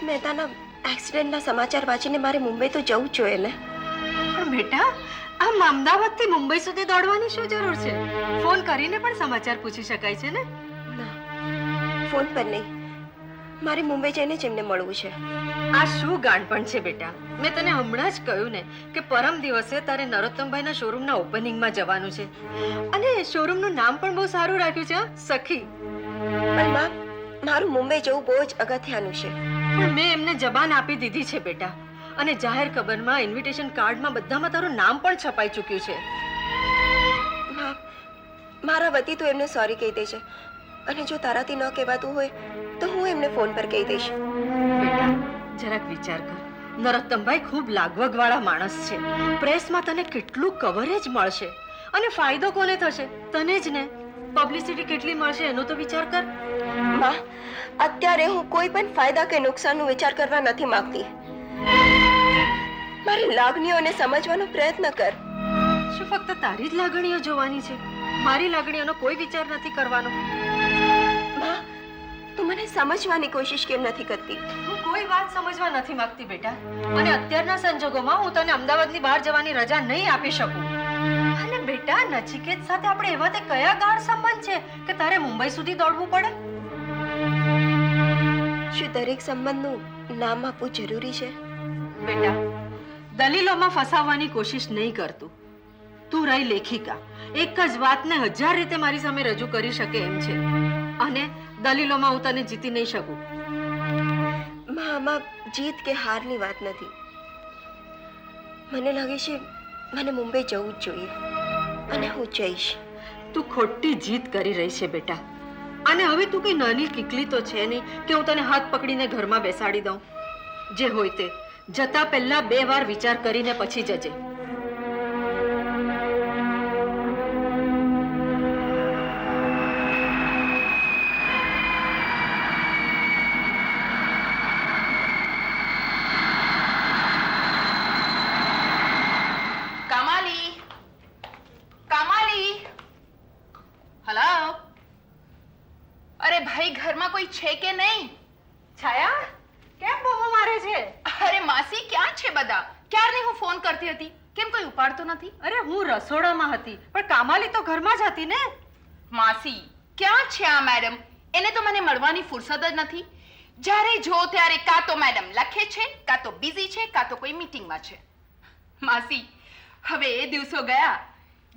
મહેતાના એક્સિડન્ટના સમાચાર વાંચીને મારે મુંબઈ તો જવું જ જોઈએ ને. પણ બેટા, આમ અમદાવાદથી મુંબઈ સુધી દોડવાની શું જરૂર છે? ફોન કરીને પણ સમાચાર પૂછી શકાય છે ને. ના, ફોન પર નહીં. મારે મુંબઈ જઈને જ એમને મળવું છે. આ શું ગાંડપણ છે બેટા? મેં તને હમણાં જ કહ્યું ને કે પરમ દિવસે તારે નરોત્તમભાઈના શોરૂમના ઓપનિંગમાં જવાનું છે. અને શોરૂમનું નામ પણ બહુ સારું રાખ્યું છે, સખી. પણ માં, મારું મુંબઈ જવું બહુ જ અગત્યનું છે. પણ મેં એમને જબાન આપી દીધી છે બેટા. અને જાહેર ખબરમાં, ઇન્વિટેશન કાર્ડમાં બધામાં તારું નામ પણ છપાઈ ચૂક્યું છે. માં, મારા વતી તો એમને સોરી કહી દેજે. અને જો તારાથી ન કહેવાતું હોય તો હું એમને ફોન પર કહી દઈશ. બેટા, જરાક વિચાર કર. નરોત્તમભાઈ ખૂબ લાગવગવાળા માણસ છે. પ્રેસમાં તને કેટલું કવરેજ મળશે. અને ફાયદો કોને થશે? તને જ ને. પબ્લિસિટી કેટલી મળશે એનો તો વિચાર કર. માં, અત્યારે હું કોઈ પણ ફાયદા કે નુકસાનનો વિચાર કરવા નથી માંગતી. મારી લાગણીઓને સમજવાનો પ્રયત્ન કર. શું ફક્ત તારી જ લાગણીઓ જોવાની છે? મારી લાગણીઓનો કોઈ વિચાર નથી કરવાનો? માં, તું મને સમજવાની કોશિશ કેમ નથી કરતી? હું કોઈ વાત સમજવા નથી માંગતી બેટા. અને અત્યારના સંજોગોમાં હું તને અમદાવાદની બહાર જવાની રજા નહીં આપી શકું. અને બેટા, નચિકેત સાથે આપણે એવા તે કયા ગાઢ સંબંધ છે કે તારે મુંબઈ સુધી દોડવું પડે? શું દરેક સંબંધનું નામ આપવું જરૂરી છે? બેટા, દલીલોમાં ફસાવવાની કોશિશ નહીં કરતું. તું રહી લેખિકા, એક જ વાતને 1000 રીતે મારી સામે રજૂ કરી શકે એમ છે. અને દલીલોમાં હું તને જીતી નહીં શકું. માં, આમાં જીત કે હારની વાત નથી. મને લાગે છે મને મુંબઈ જવું જ જોઈએ. અને હું જઈશ. તું ખોટી જીત કરી રહી છે બેટા. અને હવે તું કઈ નાની કીકલી તો છે નહીં કે હું તને હાથ પકડીને ઘરમાં બેસાડી દઉં. જે હોય તે જતા પહેલા 2 વાર વિચાર કરીને પછી જજે. કમાલી, કમાલી, હેલો. અરે ભાઈ, ઘરમાં કોઈ છે કે નહીં? છાયા, કેમ બહુ મારે છે? અરે માસી, ક્યાં છે બધા? ક્યારની હું ફોન કરતી હતી, કેમ કોઈ ઉપાડતો નથી? અરે હું રસોડામાં હતી, પણ કામાલી તો ઘરમાં જ હતી ને. માસી, ક્યાં છે આ મેડમ? એને તો મને મળવાની ફુરસદ જ નથી. જ્યારે જો ત્યારે કાં તો મેડમ લખે છે, કાં તો બિઝી છે, કાં તો કોઈ મીટિંગમાં છે. માસી, હવે એ દિવસો ગયા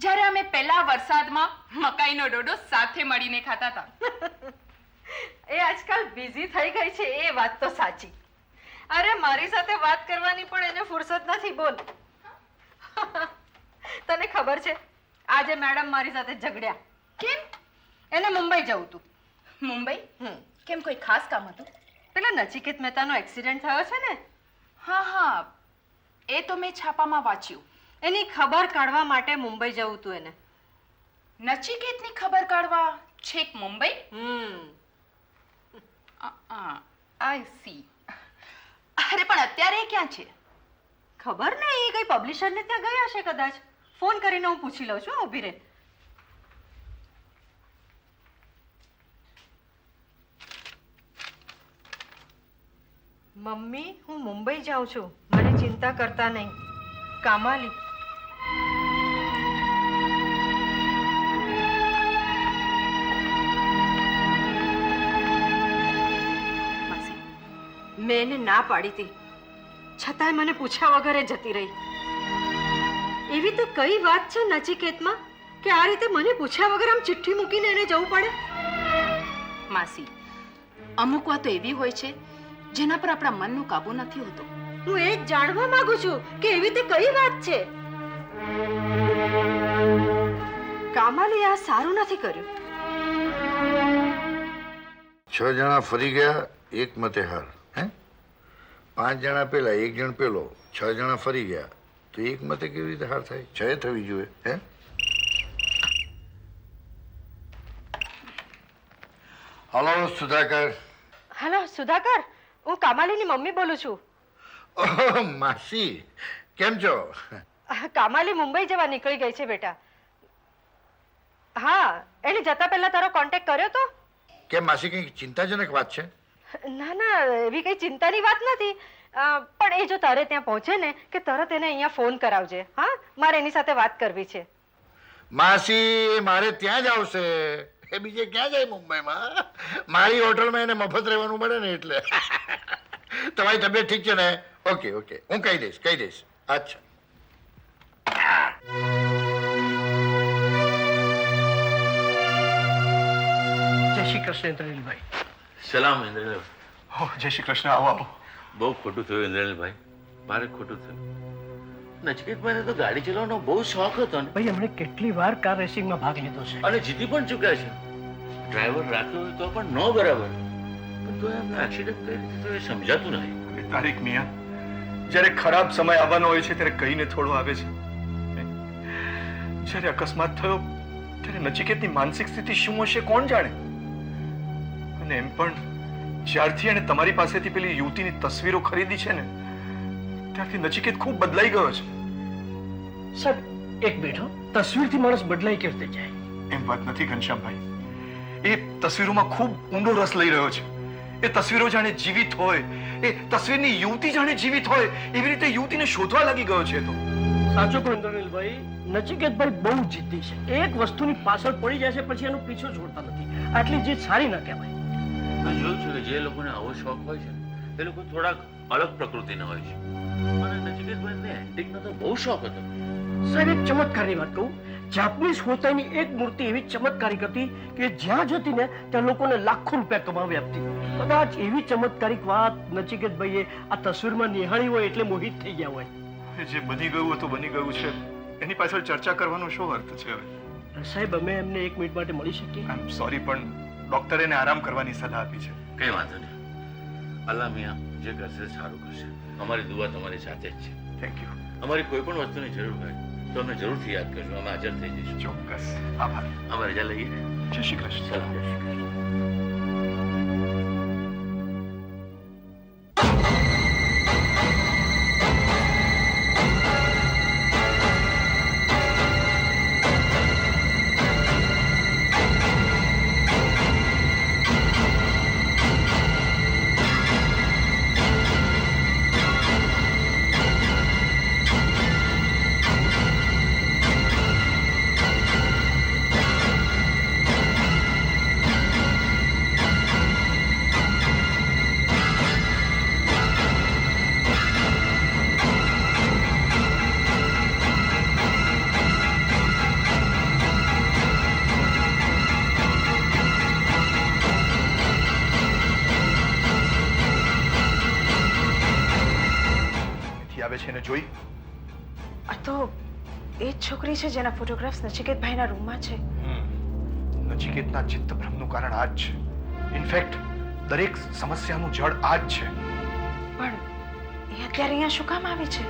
જ્યારે અમે પહેલા વરસાદમાં મકાઈનો ડોડો સાથે મળીને ખાતા હતા. એ આજકાલ બિઝી થઈ ગઈ છે, એ વાત તો સાચી. અરે મારી સાથે વાત કરવાની પણ એને ફુરસત નથી. બોલ. તને ખબર છે, આજે મેડમ મારી સાથે ઝઘડ્યા. કેમ? એને મુંબઈ જવું હતું. મુંબઈ? કેમ, કોઈ ખાસ કામ હતું? પેલા નચિકેત મહેતાનો એક્સિડન્ટ થયો છે ને. હા હા, એ તો મેં છાપામાં વાંચ્યું. એની ખબર કાઢવા માટે મુંબઈ જવું હતું એને. નચિકેતની ખબર કાઢવા છેક મુંબઈ? I C. અરે પણ અત્યારે એ ક્યાં છે? ખબર નહીં, એ કઈ પબ્લિશરને ત્યાં ગયા હશે કદાચ. ફોન કરીને હું પૂછી લઉં છું. ઊભી રહે. મમ્મી, હું મુંબઈ જાઉં છું. મને ચિંતા કરતા નહીં. કામાલી. માસી, મેં એને ના પાડી હતી, છતાંય મને પૂછ્યા વગર એ જતી રહી. એવી તો કઈ વાત છે નચિકેતમાં કે આ રીતે મને પૂછ્યા વગર આમ ચિઠ્ઠી મૂકીને એને જવું પડે? માસી, અમુક વાતો એવી હોય છે જેના પર આપણા મનનો કાબુ નથી હોતો. હું એ જ જાણવા માંગુ છું કે એવી તે કઈ વાત છે. કામાલી, આ સારું નથી કર્યું. 6 જણા ફરી ગયા, એક મતે હાર. હે 5 જણા પેલા, 1 જણ પેલો. 6 જણા ફરી ગયા તો એક મતે કેવી રીતે હાર થાય? 6 થવી જોઈએ. હે હલો સુધાકર. હેલો સુધાકર, હું કામાલીની મમ્મી બોલું છું. ઓહ માસી, કેમ છો? કામાલી મુંબઈ જવા નીકળી ગઈ છે બેટા. હા, એને જતા પહેલા તારો કોન્ટેક્ટ કર્યો તો? કેમ માસી, કઈ ચિંતાજનક વાત છે? ના ના, એવી કઈ ચિંતાની વાત નથી. પણ એ જો તારે ત્યાં પહોંચે ને કે તરત એને અહીંયા ફોન કરાવજે. હા, મારે એની સાથે વાત કરવી છે. માસી મારે ત્યાં જ આવશે, એ બીજે ક્યાં જાય મુંબઈમાં? મારી હોટલમાં એને મફત રહેવાનું મળે ને એટલે. તમારી તબિયત ઠીક છે ને? ઓકે ઓકે, હું કહી દઈશ. અચ્છા. જય શ્રી કૃષ્ણ ઇન્દ્રનીલભાઈ. સલામ ઇન્દ્રનીલ. હો, જય શ્રી કૃષ્ણ. આવો આવો. બહુ ખોટું થયું ઇન્દ્રનીલભાઈ, મારે ખોટું થયું. નચકેતભાઈને તો ગાડી ચલાવવાનો બહુ શોખ હતો ને, ભાઈ એમણે કેટલી વાર કાર રેસિંગમાં ભાગ લીધો છે. અને જીતી પણ ચૂક્યા છે. ડ્રાઈવર રાખ્યો હોય તો પણ ન બરાબર, પણ તો એમને એક્સિડન્ટ કઈ રીતે થયો એ સમજાતું નથી. તારીખ મિયા, જ્યારે ખરાબ સમય આવવાનો હોય છે ત્યારે કહીને થોડો આવે છે. જ્યારે અકસ્માત થયો ત્યારે નચિકેતની માનસિક સ્થિતિ શું હશે કોણ જાણે. અને એમ પણ જ્યારથી એણે તમારી પાસેથી પેલી યુવતીની તસવીરો ખરીદી છે ને ત્યારથી નચિકેત ખૂબ બદલાઈ ગયો છે. સાહેબ એક મિનિટ, તસવીરથી માણસ બદલાઈ કેવી રીતે જાય? એમ વાત નથી ઘનશ્યામભાઈ, એ તસવીરોમાં ખૂબ ઊંડો રસ લઈ રહ્યો છે. એ તસવીરો જાણે જીવિત હોય, એ તસવીરની યુવતી જાણે જીવિત હોય એવી રીતે યુવતીને શોધવા લાગી ગયો છે. તો સાચું કહું ઇન્દ્રનીલભાઈ, નચિકેતભાઈ બહુ જિદ્દી છે. એક વસ્તુની પાછળ પડી જાય છે પછી એનો પીછો છોડતા નથી. આટલી જીદ સારી ન કહેવાય. મેં જોયું છે કે જે લોકોને આવો શોખ હોય છે ને એ લોકો થોડાક અલગ પ્રકૃતિના હોય છે. અને નચિકેતભાઈને એન્ટિકનો તો બહુ શોખ હતો. સાહેબ એક ચમત્કારની વાત કહું, જાપનીઝ હોતાની એક મૂર્તિ એવી ચમત્કારિક હતી કે જ્યાં જતી ને ત્યાં લોકોને લાખો રૂપિયા કમાવી આપતી. કદાચ એવી ચમત્કારિક વાત નચિકેતભાઈએ આ તસવીરમાં નિહાળી હોય એટલે મોહિત થઈ ગયા હોય. જે બની ગયું હતું બની ગયું છે, એની પાછળ ચર્ચા કરવાનો શું અર્થ છે હવે? સાહેબ અમે એમને એક મિનિટ માટે મળી શકીએ? આઈ એમ સોરી, પણ ડોક્ટરે એને આરામ કરવાની સલાહ આપી છે. કઈ વાંધો નહીં, અલ્લાહ મિયા જે કરશે સારું કરશે. અમારી દુઆ તમારી સાથે જ છે. Thank you. અમારી કોઈ પણ વસ્તુની જરૂર હોય તો અમે જરૂરથી યાદ કરજો, અમે હાજર થઈ જઈશું. ચોક્કસ. આભાર. અમે રજા લઈએ. જય શ્રી કૃષ્ણ. સલામ. આવે છે એને જોઈ? આ તો એ જ છોકરી છે જેના ફોટોગ્રાફ્સ નચિકેતભાઈના રૂમમાં છે. નચિકેતના ચિત્તભ્રમનું કારણ આ જ છે. ઇનફેક્ટ દરેક સમસ્યાનું જડ આ જ છે. પણ એ અત્યારે અહીંયા શું કામ આવી છે?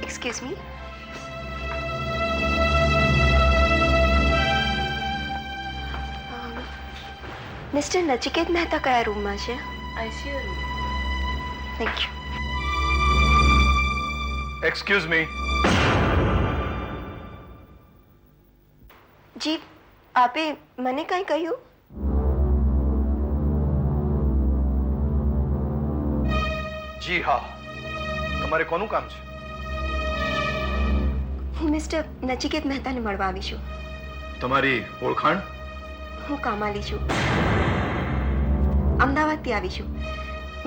Excuse me. Mister Nachiket Mehta કયા રૂમમાં છે? ICU room. Thank you. Excuse me. જી, આપે મને કંઈ કહ્યું? જી હા, તમારે કોનું કામ છે? હું મિસ્ટર નચિકેત મહેતાને મળવા આવી છું. તમારી ઓળખાણ? હું કામાલી છું, અમદાવાદથી આવી છું.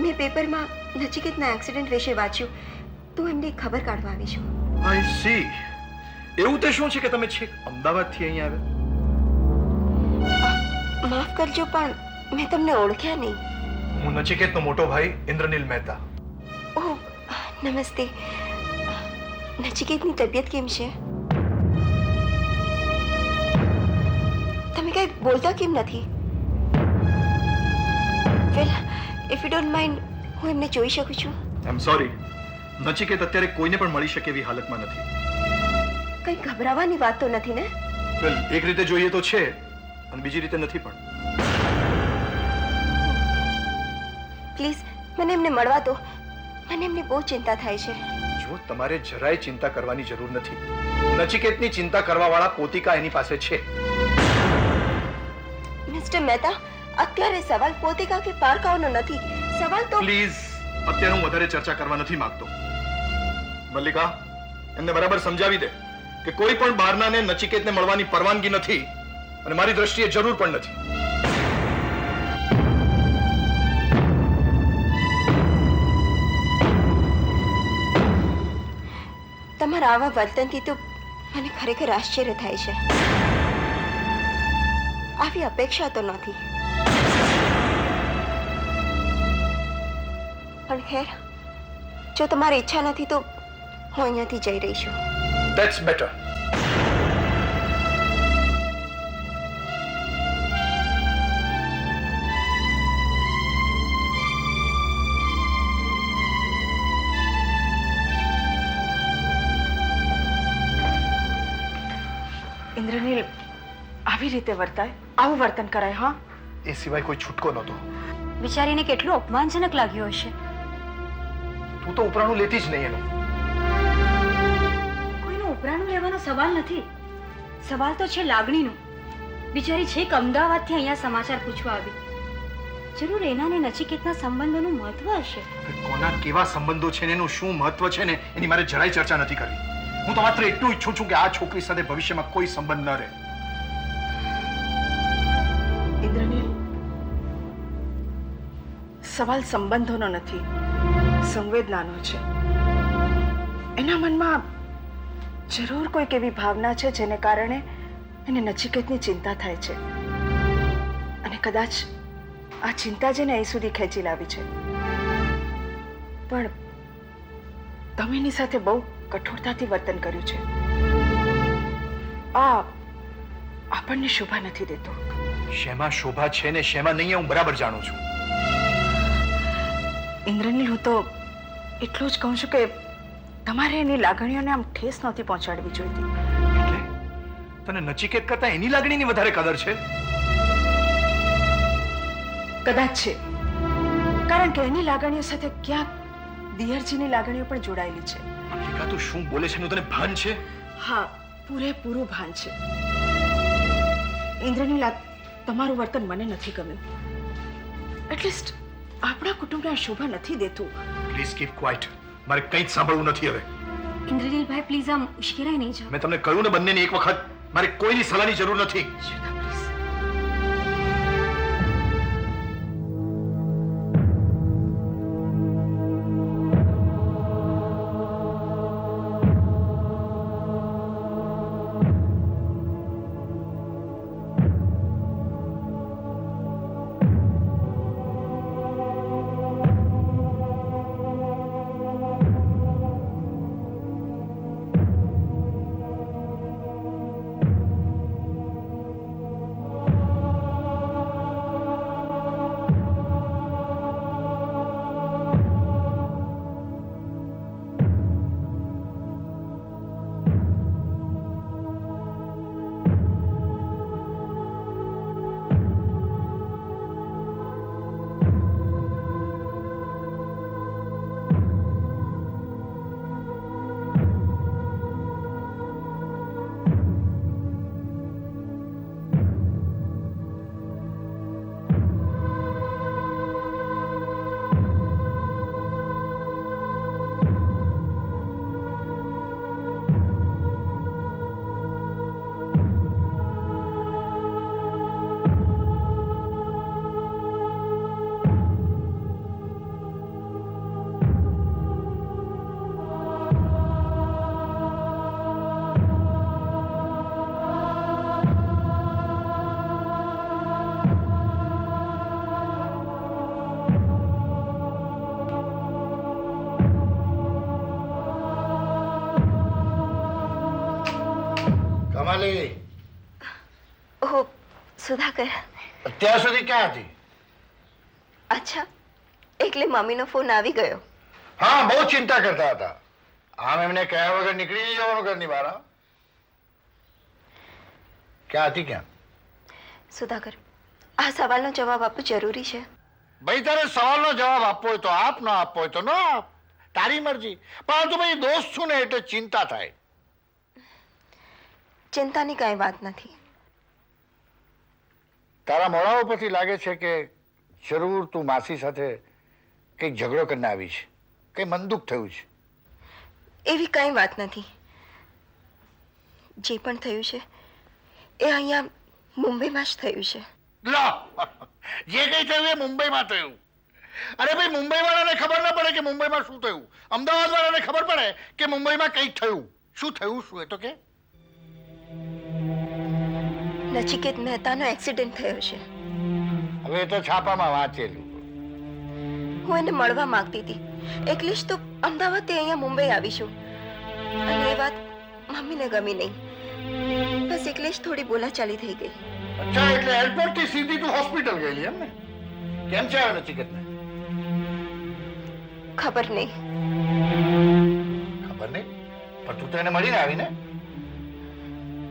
મેં પેપરમાં નચિકેતના એક્સિડન્ટ વિશે વાંચ્યું તો એમને ખબર કાઢવા આવી છું. I C. એવું તે શું છે કે તમે છેક અમદાવાદથી અહીં આવ્યા? માફ કરજો પણ મેં તમને ઓળખ્યા નહીં. હું નચિકેતનો મોટો ભાઈ ઇન્દ્રનીલ મહેતા. ઓહ, નમસ્તે. નચિકેતની તબિયત કેમ છે? તમે કંઈ બોલતા કેમ નથી? વેલ, ઇફ યુ ડોન્ટ માઇન્ડ, હું એમને જોઈ શકું છું? આઈ એમ સોરી, નચિકેત અત્યારે કોઈને પણ મળી શકે એવી હાલતમાં નથી. કંઈ ગભરાવાની વાત તો નથી ને? વેલ, એક રીતે જોઈએ તો છે અને બીજી રીતે નથી પણ. પ્લીઝ મને એમને મળવા દો. મને એમની બહુ ચિંતા થાય છે. જો તમારે જરાય ચિંતા કરવાની જરૂર નથી. નચિકેતની ચિંતા કરવાવાળા પોતિકા એની પાસે છે. મેં મિસ્ટર મહેતા, અત્યારે સવાલ પોતિકા કે પારકાઓનો નથી. સવાલ તો પ્લીઝ અત્યારે હું વધારે ચર્ચા કરવા નથી માંગતો. મલ્લિકા, એમને બરાબર સમજાવી દે કે કોઈ પણ બહારનાને નચિકેતને મળવાની પરવાનગી નથી અને મારી દ્રષ્ટિએ જરૂર પણ નથી. તમારા આવા વર્તનથી તો મને ખરેખર આશ્ચર્ય થાય છે. આવી અપેક્ષા તો નથી. પણ ખેર, જો તમારી ઈચ્છા નથી તો હું અહીંયાથી જઈ રહી છું. That's better. ઇન્દ્રનીલ, આવી રીતે વર્તાય, આવું વર્તન કરાય? હા, એ સિવાય કોઈ છૂટકો નહોતો. બિચારીને કેટલું અપમાનજનક લાગ્યું હશે. તું તો ઉપરાણું લેતી જ નહીં એનું. કોઈનું ઉપરાણું લેવાનો સવાલ નથી. સવાલ તો છે લાગણીનો. બિચારી છેક અમદાવાદથી અહીંયા સમાચાર પૂછવા આવી. જરૂર એના ને નચિકેતના સંબંધોનું મહત્વ હશે. કોના કેવા સંબંધો છે ને એનું શું મહત્વ છે ને એની મારે જરાય ચર્ચા નથી કરવી. હું તો માત્ર એટલું ઈચ્છું છું કે આ છોકરી સાથે ભવિષ્યમાં કોઈ સંબંધ ન રહે. ઇન્દ્રનીલ, સવાલ સંબંધોનો નથી, સંવેદનાનો છે. એના મનમાં જરૂર કોઈક એવી ભાવના છે જેને કારણે એને નચિકેતની ચિંતા થાય છે. અને કદાચ આ ચિંતા જેને અહીં સુધી ખેંચી લાવી છે. પણ તમે એની સાથે બહુ કઠોરતાથી વર્તન કર્યું છે. આ આપણને શોભા નથી દેતો. શેમાં શોભા છે ને શેમાં નહીં હું બરાબર જાણું છું. ઇન્દ્રનીલ, હું તો એટલું જ કહું છું કે તમારે એની લાગણીઓને આમ ઠેસ નહોતી પહોંચાડવી જોઈતી. એટલે તને નચિકેત કરતા એની લાગણીની વધારે કદર છે? કદાચ છે, કારણ કે એની લાગણીઓ સાથે ક્યાંક દિયરજીની લાગણીઓ પણ જોડાયેલી છે. મલ્લિકા, તું શું બોલે છે એનું તને ભાન છે? હા, પૂરેપૂરું ભાન છે. ઇન્દ્રનીલ, આ તમારું વર્તન મને નથી ગમ્યું. એટલીસ્ટ આપણા કુટુંબને આ શોભા નથી દેતું. Please keep quite. મારે કંઈ જ સાંભળવું નથી હવે. ઇન્દ્રનીલભાઈ, પ્લીઝ આમ ઉશ્કેરાય નહીં જાઓ. મેં તમને કહ્યું ને બંનેને એક વખત, મારે કોઈની સલાહની જરૂર નથી. કમાલી, ઓહ સુધાકર, અત્યાર સુધી ક્યાં હતી? અચ્છા, એટલે મમ્મીનો ફોન આવી ગયો. હા, બહુ ચિંતા કરતા હતા. આમ એમને કયા વગર નીકળી નહીં જવાનું ઘરની બહાર. હા? ક્યાં હતી ક્યાં? સુધાકર, આ સવાલનો જવાબ આપવો જરૂરી છે. ભાઈ, તારે સવાલનો જવાબ આપવો હોય તો આપ, ન આપવો હોય તો ન આપ. તારી મરજી. પરંતુ ભાઈ દોસ્ત છું ને એટલે ચિંતા થાય. ચિંતાની કાંઈ વાત નથી. તારા મોઢા ઉપરથી લાગે છે કે જરૂર તું માસી સાથે કંઈક ઝઘડો કરીને આવી છે, કંઈ મન દુઃખ થયું છે. એવી કાંઈ વાત નથી. જે પણ થયું છે એ અહીંયા મુંબઈમાં જ થયું છે. લો, જે કંઈ થયું એ મુંબઈમાં થયું. અરે ભાઈ, મુંબઈ વાળાને ખબર ના પડે કે મુંબઈમાં શું થયું, અમદાવાદ વાળાને ખબર પડે કે મુંબઈમાં કંઈક થયું. શું થયું શું એ તો કે. નચિકેત મહેતાનો એક્સિડન્ટ થયો છે. હવે એ તો છાપામાં વાંચેલું. હું એને મળવા માંગતી હતી, એટલે જ તો અમદાવાદથી અહીંયા મુંબઈ આવી છું. અને એ વાત મમ્મીને ગમી નહીં, બસ એટલે જ થોડી બોલાચાલી થઈ ગઈ. અચ્છા, એટલે એરપોર્ટ થી સીધી તું હોસ્પિટલ ગયેલી એમ ને? કેમ છે હવે નચિકેતને? ખબર નહીં. ખબર નહીં, પણ તું તો એને મળીને આવી ને?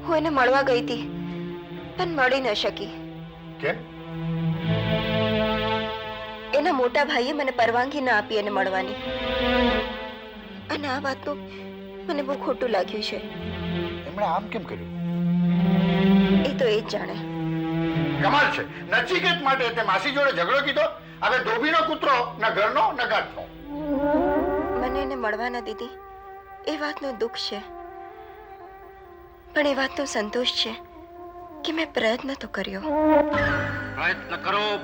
હું એને મળવા ગઈ હતી પણ મળી ન શકી. કેમ? એના મોટા ભાઈએ મને પરવાનગી ના આપી એને મળવાની. અને આ વાતનું મને બહુ ખોટું લાગ્યું છે. એમણે આમ કેમ કર્યું? એ તો એ જ જાણે. કમાલ છે. નચિકેત માટે તે માસી જોડે ઝઘડો કીધો. હવે ધોબીનો કૂતરો ન ઘરનો ન ગાંઠનો. મને એને મળવા ન દીધી એ વાતનું દુઃખ છે, પણ એ વાતનો સંતોષ છે કે મેં પ્રયત્ન તો કર્યો.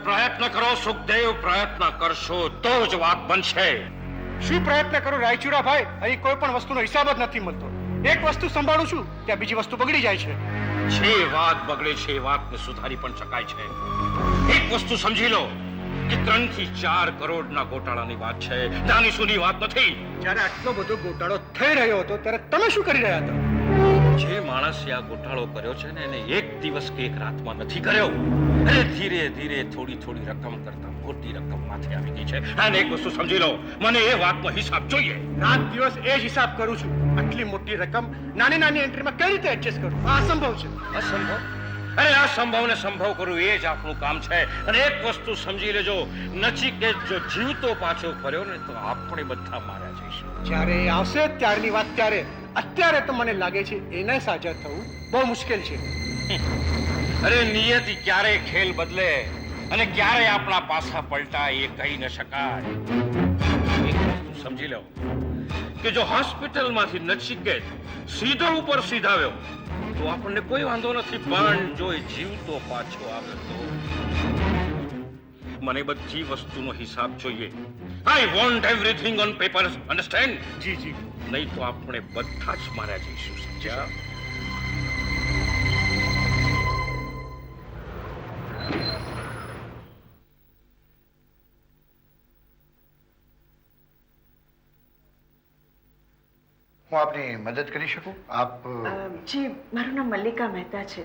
પ્રયત્ન કરો સુખદેવ, પ્રયત્ન કરશો તો જ વાત બનશે. શું પ્રયત્ન કરું રાયચુરા ભાઈ? અહીં કોઈ પણ વસ્તુનો હિસાબ જ નથી મળતો. એક વસ્તુ સંભાળું છું ત્યાં બીજી વસ્તુ બગડી જાય છે. જે વાત બગડે છે એ વાતને સુધારી પણ શકાય છે. એક વસ્તુ સમજી લો કે 3 થી 4 કરોડના ગોટાળાની વાત છે, નાની સૂની વાત નથી. જ્યારે આટલો બધો ગોટાળો થઈ રહ્યો હતો ત્યારે તમે શું કરી રહ્યા હતા? જે માણસે આ ગોટાળો કર્યો છે ને એને એક દિવસ કે એક રાતમાં નથી કર્યો. અને ધીરે ધીરે થોડી થોડી રકમ કરતા મોટી રકમ માથે આવી ગઈ છે. અને એક વસ્તુ સમજી લો, મને એ વાતનો હિસાબ જોઈએ. રાત દિવસ એ જ હિસાબ કરું છું. આટલી મોટી રકમ નાની નાની એન્ટ્રીમાં કઈ રીતે એડજસ્ટ કરું? આ અસંભવ છે. અસંભવ? અરે આ સંભવને સંભવ કરવું એ જ આપણું કામ છે. અને એક વસ્તુ સમજી લેજો, નચિકેત જો જીવતો પાછો ફર્યો ને તો આપણે બધા માર્યા જઈશું. જ્યારે એ આવશે ત્યારની વાત ત્યારે. અત્યારે તો મને લાગે છે એને સાજા થવું બહુ મુશ્કેલ છે. અરે નિયતિ ક્યારે ખેલ બદલે અને ક્યારે આપણા પાછા પલટાય એ કહી ન શકાય. એક વસ્તુ સમજી લો કે જો હોસ્પિટલમાંથી નચિકેત સીધો ઉપર સીધાવ્યો તો આપણને કોઈ વાંધો નથી, પણ જો એ જીવતો પાછો આવે તો મને બધી વસ્તુનો હિસાબ જોઈએ. I want everything on paper, understand? જી જી. નહીં તો આપણે બધા જ માર્યા જઈશું, સમજ્યા? હું આપની મદદ કરી શકું? આપ જી, મારું નામ મલ્લિકા મહેતા છે.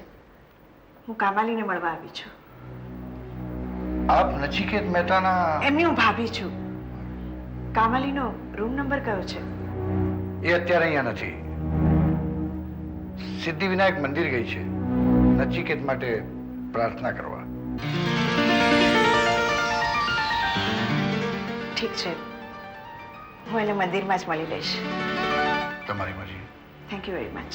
હું કામાલીને મળવા આવી છું. આપ નચિકેત મહેતાના? એમની હું ભાભી છું. કામાલીનો રૂમ નંબર કયો છે? એ અત્યારે અહીંયા નથી. સિદ્ધિવિનાયક મંદિર ગઈ છે નચિકેત માટે પ્રાર્થના કરવા. ઠીક છે, હું એને મંદિરમાં જ મળી લઈશ. તમારી મરજી. Thank you very much.